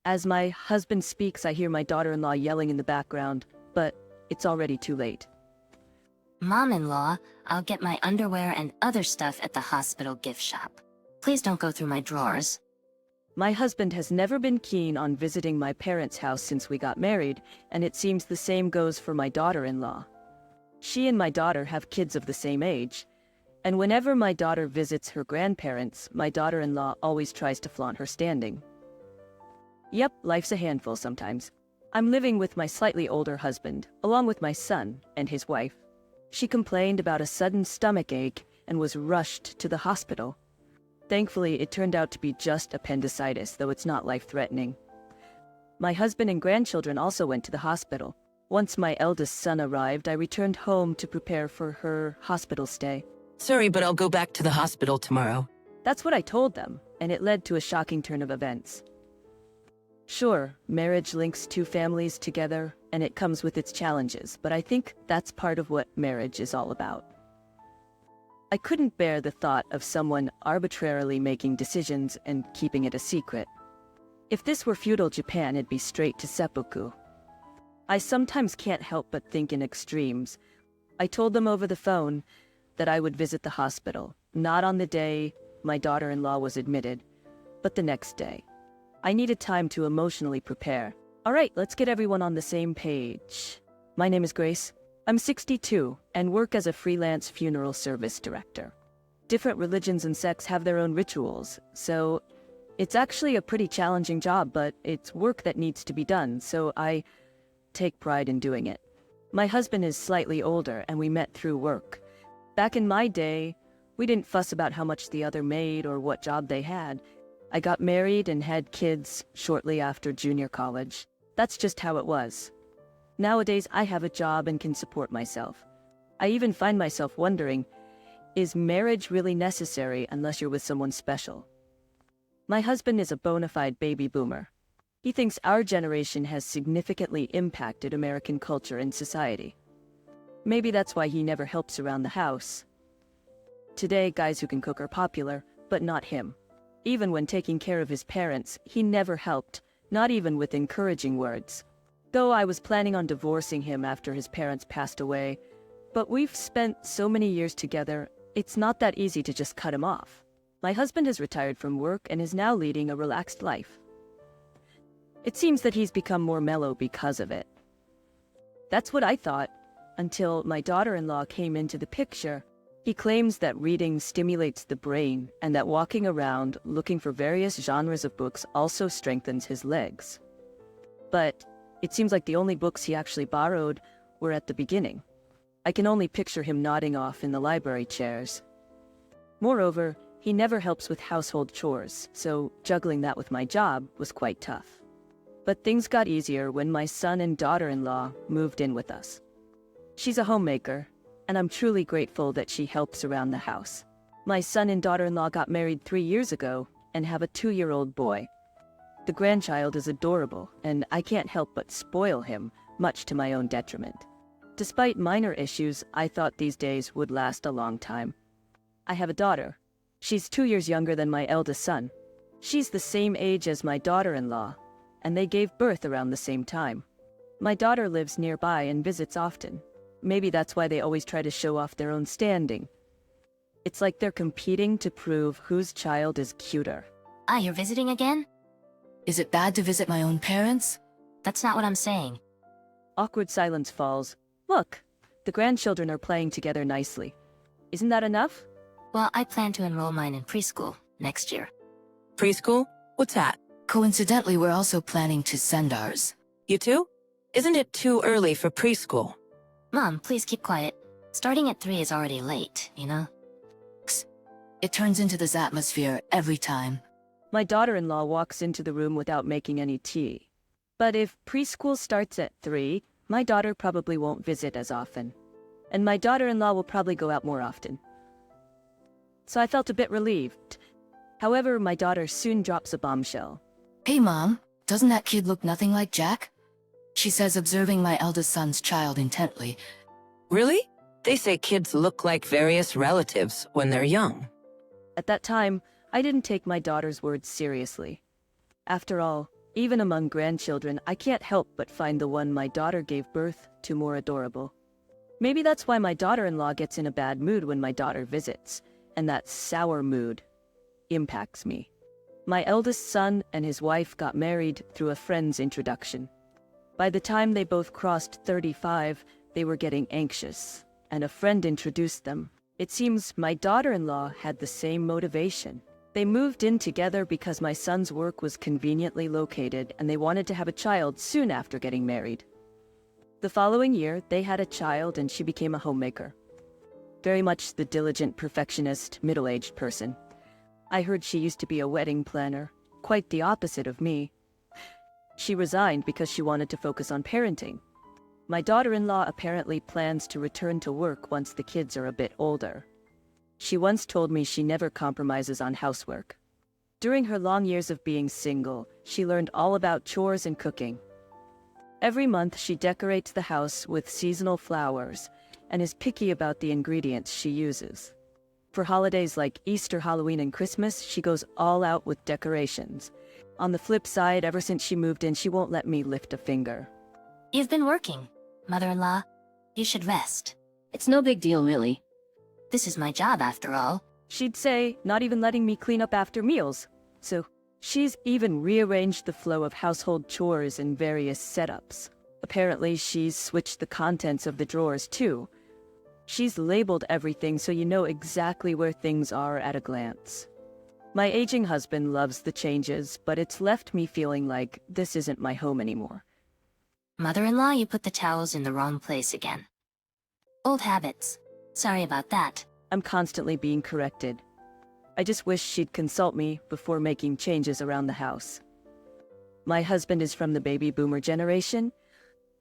As my husband speaks, I hear my daughter-in-law yelling in the background, but it's already too late. Mom-in-law, I'll get my underwear and other stuff at the hospital gift shop. Please don't go through my drawers. My husband has never been keen on visiting my parents' house since we got married, and it seems the same goes for my daughter-in-law. She and my daughter have kids of the same age, and whenever my daughter visits her grandparents, my daughter-in-law always tries to flaunt her standing. Yep, life's a handful sometimes. I'm living with my slightly older husband, along with my son and his wife. She complained about a sudden stomach ache and was rushed to the hospital. Thankfully, it turned out to be just appendicitis, though it's not life-threatening. My husband and grandchildren also went to the hospital. Once my eldest son arrived, I returned home to prepare for her hospital stay. Sorry, but I'll go back to the hospital tomorrow. That's what I told them, and it led to a shocking turn of events. Sure, marriage links two families together, and it comes with its challenges, but I think that's part of what marriage is all about. I couldn't bear the thought of someone arbitrarily making decisions and keeping it a secret. If this were feudal Japan, it'd be straight to seppuku. I sometimes can't help but think in extremes. I told them over the phone that I would visit the hospital, not on the day my daughter-in-law was admitted, but the next day. I needed time to emotionally prepare. All right, let's get everyone on the same page. My name is Grace. I'm 62 and work as a freelance funeral service director. Different religions and sects have their own rituals, so it's actually a pretty challenging job, but it's work that needs to be done, so I take pride in doing it. My husband is slightly older and we met through work. Back in my day, we didn't fuss about how much the other made or what job they had. I got married and had kids shortly after junior college. That's just how it was. Nowadays, I have a job and can support myself. I even find myself wondering, is marriage really necessary unless you're with someone special? My husband is a bona fide baby boomer. He thinks our generation has significantly impacted American culture and society. Maybe that's why he never helps around the house. Today, guys who can cook are popular, but not him. Even when taking care of his parents, he never helped, not even with encouraging words. Though I was planning on divorcing him after his parents passed away, but we've spent so many years together, it's not that easy to just cut him off. My husband has retired from work and is now leading a relaxed life. It seems that he's become more mellow because of it. That's what I thought, until my daughter-in-law came into the picture. He claims that reading stimulates the brain and that walking around looking for various genres of books also strengthens his legs. But it seems like the only books he actually borrowed were at the beginning. I can only picture him nodding off in the library chairs. Moreover, he never helps with household chores, so juggling that with my job was quite tough. But things got easier when my son and daughter-in-law moved in with us. She's a homemaker, and I'm truly grateful that she helps around the house. My son and daughter-in-law got married 3 years ago and have a 2-year-old boy. The grandchild is adorable, and I can't help but spoil him, much to my own detriment. Despite minor issues, I thought these days would last a long time. I have a daughter. She's 2 years younger than my eldest son. She's the same age as my daughter-in-law, and they gave birth around the same time. My daughter lives nearby and visits often. Maybe that's why they always try to show off their own standing. It's like they're competing to prove whose child is cuter. Ah, you're visiting again? Is it bad to visit my own parents? That's not what I'm saying. Awkward silence falls. Look, the grandchildren are playing together nicely. Isn't that enough? Well, I plan to enroll mine in preschool next year. Preschool? What's that? Coincidentally, we're also planning to send ours. You too? Isn't it too early for preschool? Mom, please keep quiet. Starting at 3 is already late, you know? It turns into this atmosphere every time. My daughter-in-law walks into the room without making any tea. But if preschool starts at 3, my daughter probably won't visit as often. And my daughter-in-law will probably go out more often. So I felt a bit relieved. However, my daughter soon drops a bombshell. Hey Mom, doesn't that kid look nothing like Jack? She says, observing my eldest son's child intently. Really? They say kids look like various relatives when they're young. At that time, I didn't take my daughter's words seriously. After all, Even among grandchildren, I can't help but find the one my daughter gave birth to more adorable. Maybe that's why my daughter-in-law gets in a bad mood when my daughter visits, and that sour mood impacts me. My eldest son and his wife got married through a friend's introduction. By the time they both crossed 35, they were getting anxious, and a friend introduced them. It seems my daughter-in-law had the same motivation. They moved in together because my son's work was conveniently located and they wanted to have a child soon after getting married. The following year, they had a child and she became a homemaker. Very much the diligent perfectionist, middle-aged person. I heard she used to be a wedding planner, quite the opposite of me. She resigned because she wanted to focus on parenting. My daughter-in-law apparently plans to return to work once the kids are a bit older. She once told me she never compromises on housework. During her long years of being single, she learned all about chores and cooking. Every month she decorates the house with seasonal flowers and is picky about the ingredients she uses. For holidays like Easter, Halloween, and Christmas, she goes all out with decorations. On the flip side, ever since she moved in, she won't let me lift a finger. You've been working, mother-in-law. You should rest. It's no big deal, really. This is my job after all. She'd say, not even letting me clean up after meals. So she's even rearranged the flow of household chores in various setups. Apparently, she's switched the contents of the drawers too. She's labeled everything so you know exactly where things are at a glance. My aging husband loves the changes, but it's left me feeling like this isn't my home anymore. Mother-in-law, you put the towels in the wrong place again. Old habits. Sorry about that. I'm constantly being corrected. I just wish she'd consult me before making changes around the house. My husband is from the baby boomer generation.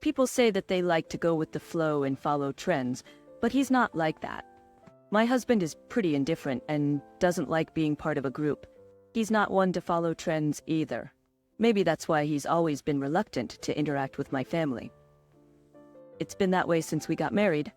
People say that they like to go with the flow and follow trends, but he's not like that. My husband is pretty indifferent and doesn't like being part of a group. He's not one to follow trends either. Maybe that's why he's always been reluctant to interact with my family. It's been that way since we got married.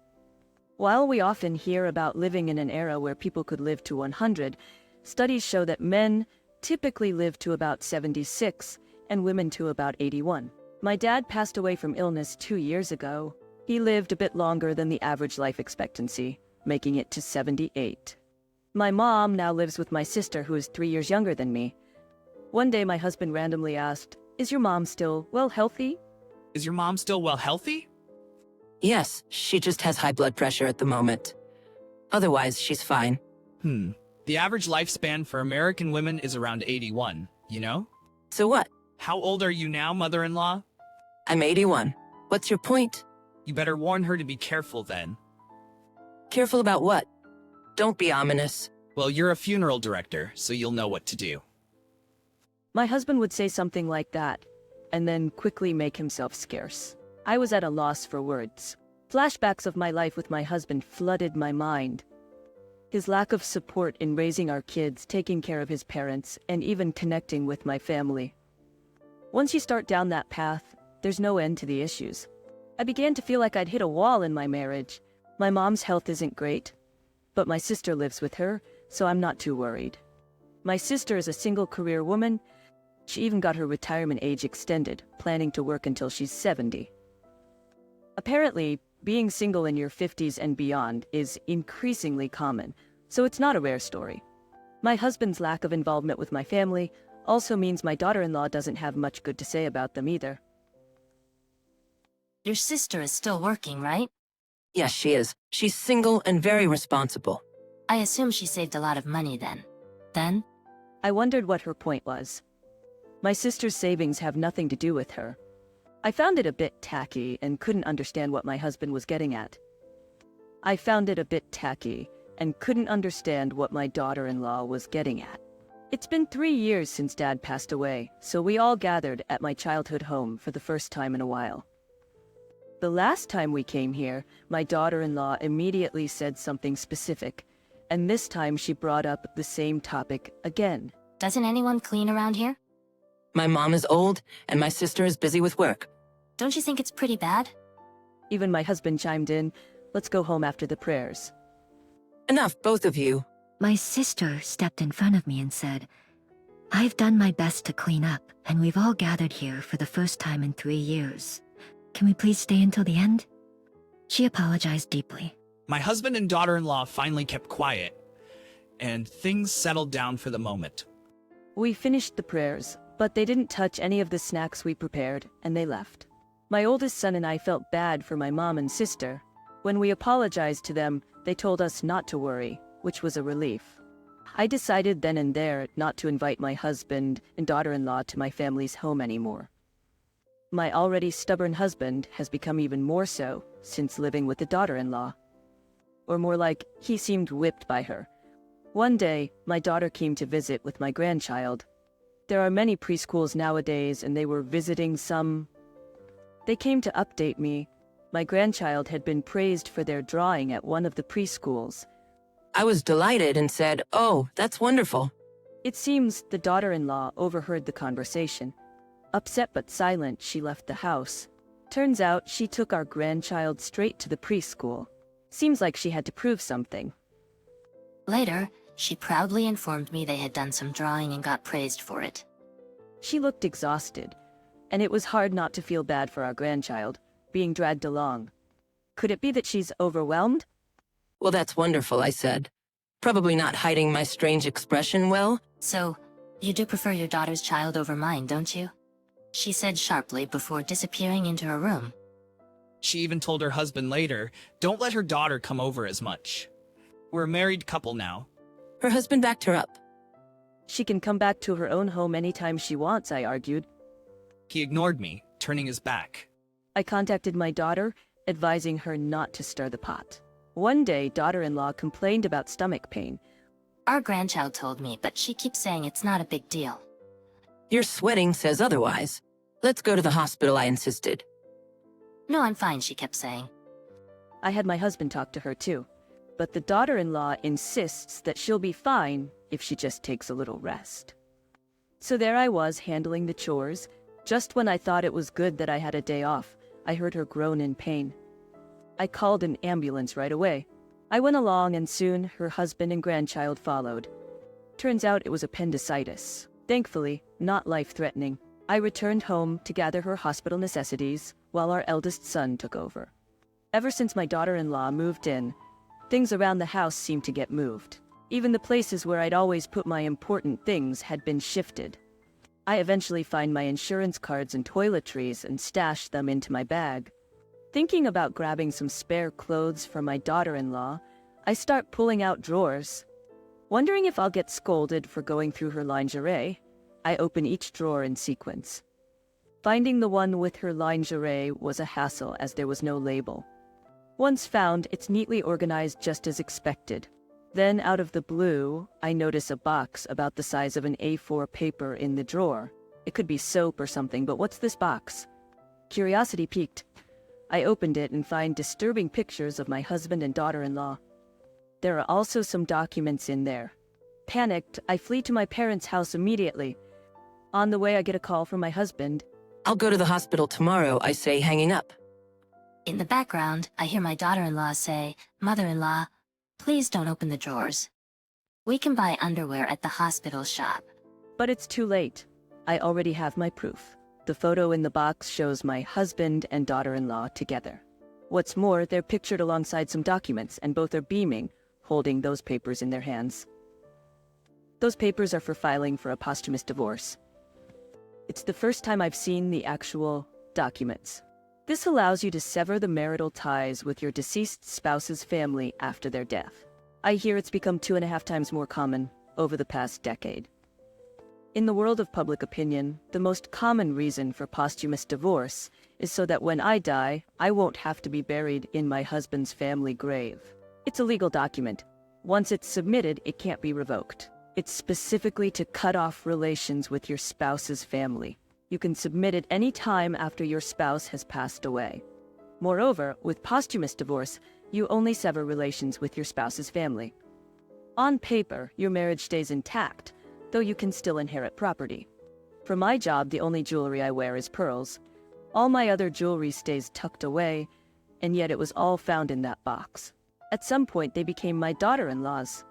While we often hear about living in an era where people could live to 100, studies show that men typically live to about 76 and women to about 81. My dad passed away from illness 2 years ago. He lived a bit longer than the average life expectancy, making it to 78. My mom now lives with my sister, who is 3 years younger than me. One day my husband randomly asked, "Is your mom still, well, healthy?" Is your mom still well healthy? Yes, she just has high blood pressure at the moment. Otherwise, she's fine. The average lifespan for American women is around 81, you know? So what? How old are you now, mother-in-law? I'm 81. What's your point? You better warn her to be careful then. Careful about what? Don't be ominous. Well, you're a funeral director, so you'll know what to do. My husband would say something like that, and then quickly make himself scarce. I was at a loss for words. Flashbacks of my life with my husband flooded my mind. His lack of support in raising our kids, taking care of his parents, and even connecting with my family. Once you start down that path, there's no end to the issues. I began to feel like I'd hit a wall in my marriage. My mom's health isn't great, but my sister lives with her, so I'm not too worried. My sister is a single career woman. She even got her retirement age extended, planning to work until she's 70. Apparently, being single in your 50s and beyond is increasingly common, so it's not a rare story. My husband's lack of involvement with my family also means my daughter-in-law doesn't have much good to say about them either. Your sister is still working, right? Yes, she is. She's single and very responsible. I assume she saved a lot of money then. Then? I wondered what her point was. My sister's savings have nothing to do with her. I found it a bit tacky and couldn't understand what my husband was getting at. My daughter-in-law was getting at. It's been 3 years since Dad passed away, so we all gathered at my childhood home for the first time in a while. The last time we came here, my daughter-in-law immediately said something specific, and this time she brought up the same topic again. Doesn't anyone clean around here? My mom is old, and my sister is busy with work. Don't you think it's pretty bad? Even my husband chimed in, "Let's go home after the prayers." Enough, both of you. My sister stepped in front of me and said, I've done my best to clean up, and we've all gathered here for the first time in 3 years. Can we please stay until the end? She apologized deeply. My husband and daughter-in-law finally kept quiet, and things settled down for the moment. We finished the prayers, but they didn't touch any of the snacks we prepared, and they left. My oldest son and I felt bad for my mom and sister. When we apologized to them, they told us not to worry, which was a relief. I decided then and there not to invite my husband and daughter-in-law to my family's home anymore. My already stubborn husband has become even more so since living with the daughter-in-law. Or more like, he seemed whipped by her. One day, my daughter came to visit with my grandchild. There are many preschools nowadays, and they were visiting some. They came to update me. My grandchild had been praised for their drawing at one of the preschools. I was delighted and said, "Oh, that's wonderful." It seems the daughter-in-law overheard the conversation. Upset but silent, she left the house. Turns out she took our grandchild straight to the preschool. Seems like she had to prove something. Later, she proudly informed me they had done some drawing and got praised for it. She looked exhausted, and it was hard not to feel bad for our grandchild, being dragged along. Could it be that she's overwhelmed? Well, that's wonderful, I said. Probably not hiding my strange expression well. So, you do prefer your daughter's child over mine, don't you? She said sharply before disappearing into her room. She even told her husband later, don't let her daughter come over as much. We're a married couple now. Her husband backed her up. She can come back to her own home anytime she wants, I argued. He ignored me, turning his back. I contacted my daughter, advising her not to stir the pot. One day, daughter-in-law complained about stomach pain. Our grandchild told me, but she keeps saying it's not a big deal. Your sweating says otherwise. Let's go to the hospital, I insisted. No, I'm fine, she kept saying. I had my husband talk to her too, but the daughter-in-law insists that she'll be fine if she just takes a little rest. So there I was handling the chores. Just when I thought it was good that I had a day off, I heard her groan in pain. I called an ambulance right away. I went along and soon her husband and grandchild followed. Turns out it was appendicitis. Thankfully, not life-threatening. I returned home to gather her hospital necessities while our eldest son took over. Ever since my daughter-in-law moved in, things around the house seemed to get moved. Even the places where I'd always put my important things had been shifted. I eventually find my insurance cards and toiletries and stash them into my bag. Thinking about grabbing some spare clothes for my daughter-in-law, I start pulling out drawers. Wondering if I'll get scolded for going through her lingerie, I open each drawer in sequence. Finding the one with her lingerie was a hassle as there was no label. Once found, it's neatly organized just as expected. Then, out of the blue, I notice a box about the size of an A4 paper in the drawer. It could be soap or something, but what's this box? Curiosity piqued. I opened it and find disturbing pictures of my husband and daughter-in-law. There are also some documents in there. Panicked, I flee to my parents' house immediately. On the way, I get a call from my husband. I'll go to the hospital tomorrow, I say, hanging up. In the background, I hear my daughter-in-law say, "Mother-in-law, please don't open the drawers. We can buy underwear at the hospital shop." But it's too late. I already have my proof. The photo in the box shows my husband and daughter-in-law together. What's more, they're pictured alongside some documents, and both are beaming, holding those papers in their hands. Those papers are for filing for a posthumous divorce. It's the first time I've seen the actual documents. This allows you to sever the marital ties with your deceased spouse's family after their death. I hear it's become 2.5 times more common over the past decade. In the world of public opinion, the most common reason for posthumous divorce is so that when I die, I won't have to be buried in my husband's family grave. It's a legal document. Once it's submitted, it can't be revoked. It's specifically to cut off relations with your spouse's family. You can submit it any time after your spouse has passed away. Moreover, with posthumous divorce, you only sever relations with your spouse's family. On paper, your marriage stays intact, though you can still inherit property. For my job, the only jewelry I wear is pearls. All my other jewelry stays tucked away, and yet it was all found in that box. At some point, they became my daughter-in-law's.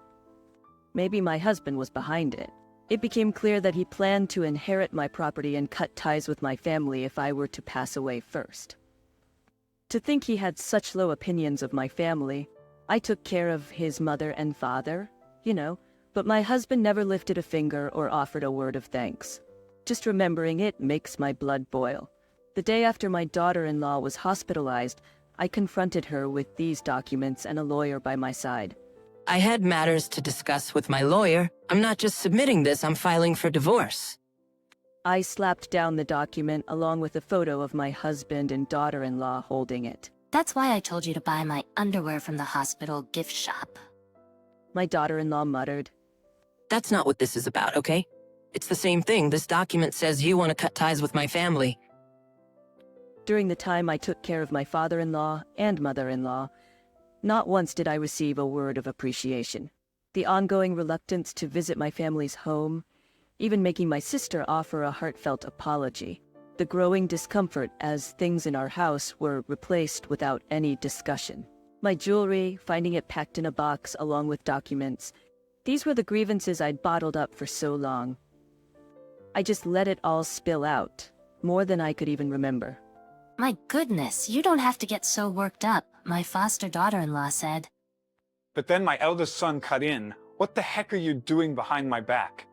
Maybe my husband was behind it. It became clear that he planned to inherit my property and cut ties with my family if I were to pass away first. To think he had such low opinions of my family, I took care of his mother and father, but my husband never lifted a finger or offered a word of thanks. Just remembering it makes my blood boil. The day after my daughter-in-law was hospitalized, I confronted her with these documents and a lawyer by my side. I had matters to discuss with my lawyer. I'm not just submitting this, I'm filing for divorce. I slapped down the document along with a photo of my husband and daughter-in-law holding it. That's why I told you to buy my underwear from the hospital gift shop. My daughter-in-law muttered. That's not what this is about, okay? It's the same thing. This document says you want to cut ties with my family. During the time I took care of my father-in-law and mother-in-law, not once did I receive a word of appreciation. The ongoing reluctance to visit my family's home, even making my sister offer a heartfelt apology. The growing discomfort as things in our house were replaced without any discussion. My jewelry, finding it packed in a box along with documents. These were the grievances I'd bottled up for so long. I just let it all spill out, more than I could even remember. My goodness, you don't have to get so worked up, my foster daughter-in-law said. But then my eldest son cut in. What the heck are you doing behind my back?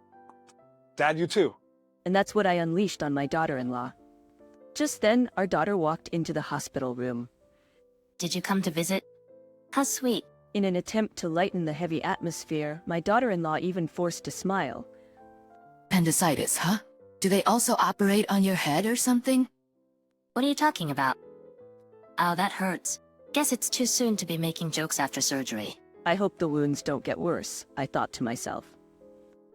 Dad, you too. And that's what I unleashed on my daughter-in-law. Just then, our daughter walked into the hospital room. Did you come to visit? How sweet. In an attempt to lighten the heavy atmosphere, my daughter-in-law even forced a smile. Appendicitis, huh? Do they also operate on your head or something? What are you talking about? Oh, that hurts. Guess it's too soon to be making jokes after surgery. I hope the wounds don't get worse, I thought to myself.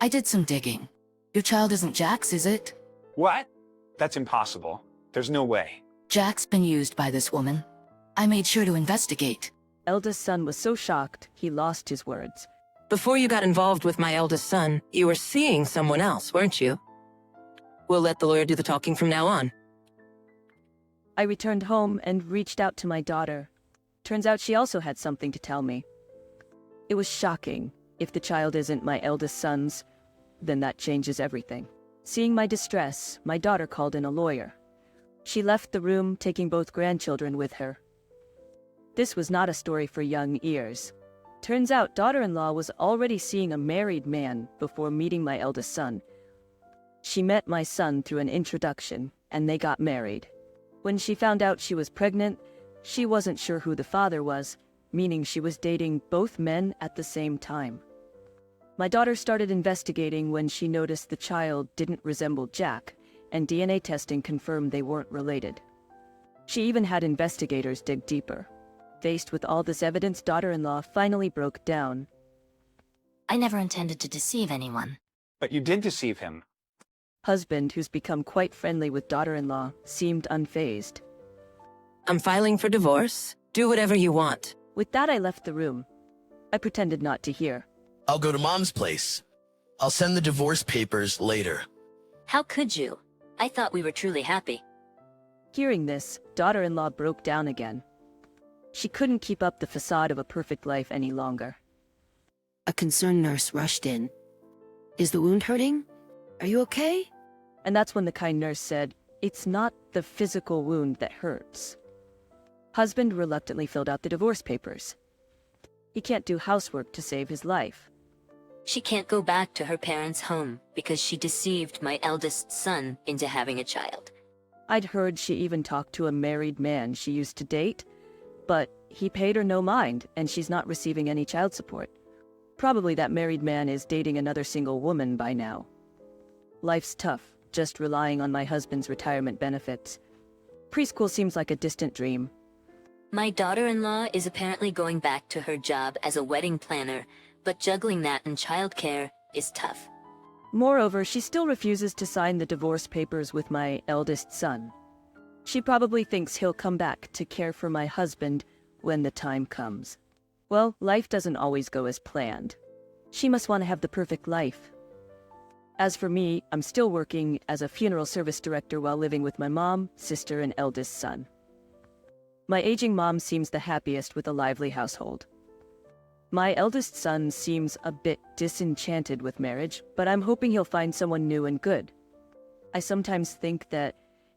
I did some digging. Your child isn't Jack's, is it? What? That's impossible. There's no way. Jack's been used by this woman. I made sure to investigate. Eldest son was so shocked, he lost his words. Before you got involved with my eldest son, you were seeing someone else, weren't you? We'll let the lawyer do the talking from now on. I returned home and reached out to my daughter. Turns out she also had something to tell me. It was shocking. If the child isn't my eldest son's, then that changes everything. Seeing my distress, my daughter called in a lawyer. She left the room, taking both grandchildren with her. This was not a story for young ears. Turns out daughter-in-law was already seeing a married man before meeting my eldest son. She met my son through an introduction, and they got married. When she found out she was pregnant, she wasn't sure who the father was, meaning she was dating both men at the same time. My daughter started investigating when she noticed the child didn't resemble Jack, and DNA testing confirmed they weren't related. She even had investigators dig deeper. Faced with all this evidence, daughter-in-law finally broke down. I never intended to deceive anyone. But you did deceive him. Husband, who's become quite friendly with daughter-in-law, seemed unfazed. I'm filing for divorce. Do whatever you want. With that, I left the room. I pretended not to hear. I'll go to Mom's place. I'll send the divorce papers later. How could you? I thought we were truly happy. Hearing this, daughter-in-law broke down again. She couldn't keep up the facade of a perfect life any longer. A concerned nurse rushed in. Is the wound hurting? Are you okay? And that's when the kind nurse said, "It's not the physical wound that hurts." Husband reluctantly filled out the divorce papers. He can't do housework to save his life. She can't go back to her parents' home because she deceived my eldest son into having a child. I'd heard she even talked to a married man she used to date, but he paid her no mind, and she's not receiving any child support. Probably that married man is dating another single woman by now. Life's tough, just relying on my husband's retirement benefits. Preschool seems like a distant dream. My daughter-in-law is apparently going back to her job as a wedding planner, but juggling that and childcare is tough. Moreover, she still refuses to sign the divorce papers with my eldest son. She probably thinks he'll come back to care for my husband when the time comes. Well, life doesn't always go as planned. She must want to have the perfect life. As for me, I'm still working as a funeral service director while living with my mom, sister, and eldest son. My aging mom seems the happiest with a lively household. My eldest son seems a bit disenchanted with marriage, but I'm hoping he'll find someone new and good. I sometimes think that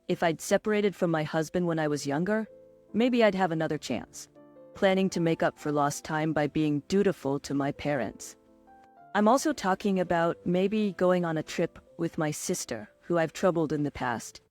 if I'd separated from my husband when I was younger, maybe I'd have another chance, planning to make up for lost time by being dutiful to my parents. I'm also talking about maybe going on a trip with my sister, who I've troubled in the past.